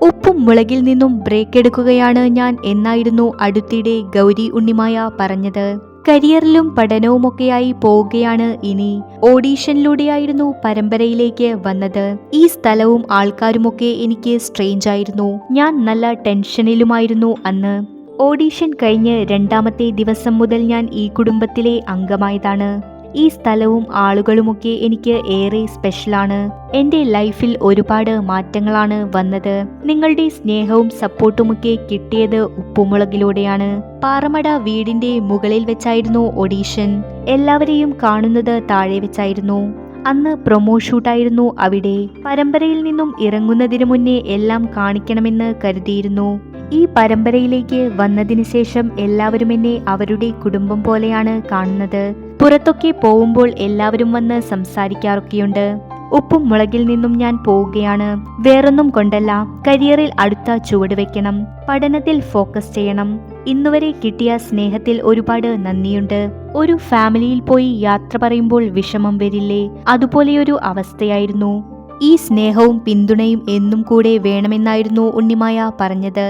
ഉപ്പും മുളകിൽ നിന്നും ബ്രേക്ക് എടുക്കുകയാണ് ഞാൻ എന്നായിരുന്നു അടുത്തിടെ ഗൗരി ഉണ്ണിമായ പറഞ്ഞത്. കരിയറിലും പഠനവുമൊക്കെയായി പോവുകയാണ് ഇനി. ഓഡീഷനിലൂടെയായിരുന്നു പരമ്പരയിലേക്ക് വന്നത്. ഈ സ്ഥലവും ആൾക്കാരുമൊക്കെ എനിക്ക് സ്ട്രേഞ്ച് ആയിരുന്നു. ഞാൻ നല്ല ടെൻഷനിലുമായിരുന്നു അന്ന്. ഓഡീഷൻ കഴിഞ്ഞ് 2ാമത്തെ ദിവസം മുതൽ ഞാൻ ഈ കുടുംബത്തിലെ അംഗമായതാണ്. ഈ സ്ഥലവും ആളുകളുമൊക്കെ എനിക്ക് ഏറെ സ്പെഷ്യലാണ്. എന്റെ ലൈഫിൽ ഒരുപാട് മാറ്റങ്ങളാണ് വന്നത്. നിങ്ങളുടെ സ്നേഹവും സപ്പോർട്ടുമൊക്കെ കിട്ടിയത് ഉപ്പുമുളകിലൂടെയാണ്. പാറമട വീടിന്റെ മുകളിൽ വെച്ചായിരുന്നു ഓഡീഷൻ. എല്ലാവരെയും കാണുന്നത് താഴെ വെച്ചായിരുന്നു. അന്ന് പ്രൊമോ ഷൂട്ടായിരുന്നു അവിടെ. പരമ്പരയിൽ നിന്നും ഇറങ്ങുന്നതിനു മുന്നേ എല്ലാം കാണിക്കണമെന്ന് കരുതിയിരുന്നു. ഈ പരമ്പരയിലേക്ക് വന്നതിന് ശേഷം എല്ലാവരും എന്നെ അവരുടെ കുടുംബം പോലെയാണ് കാണുന്നത്. പുറത്തൊക്കെ പോവുമ്പോൾ എല്ലാവരും വന്ന് സംസാരിക്കാറൊക്കെയുണ്ട്. ഉപ്പും മുളകിൽ നിന്നും ഞാൻ പോവുകയാണ്. വേറൊന്നും കൊണ്ടല്ല, കരിയറിൽ അടുത്ത ചുവട് വെക്കണം, പഠനത്തിൽ ഫോക്കസ് ചെയ്യണം. ഇന്നുവരെ കിട്ടിയ സ്നേഹത്തിൽ ഒരുപാട് നന്ദിയുണ്ട്. ഒരു ഫാമിലിയിൽ പോയി യാത്ര പറയുമ്പോൾ വിഷമം വരില്ലേ, അതുപോലെയൊരു അവസ്ഥയായിരുന്നു. ഈ സ്നേഹവും പിന്തുണയും എന്നും കൂടെ വേണമെന്നായിരുന്നു ഉണ്ണിമായ പറഞ്ഞത്.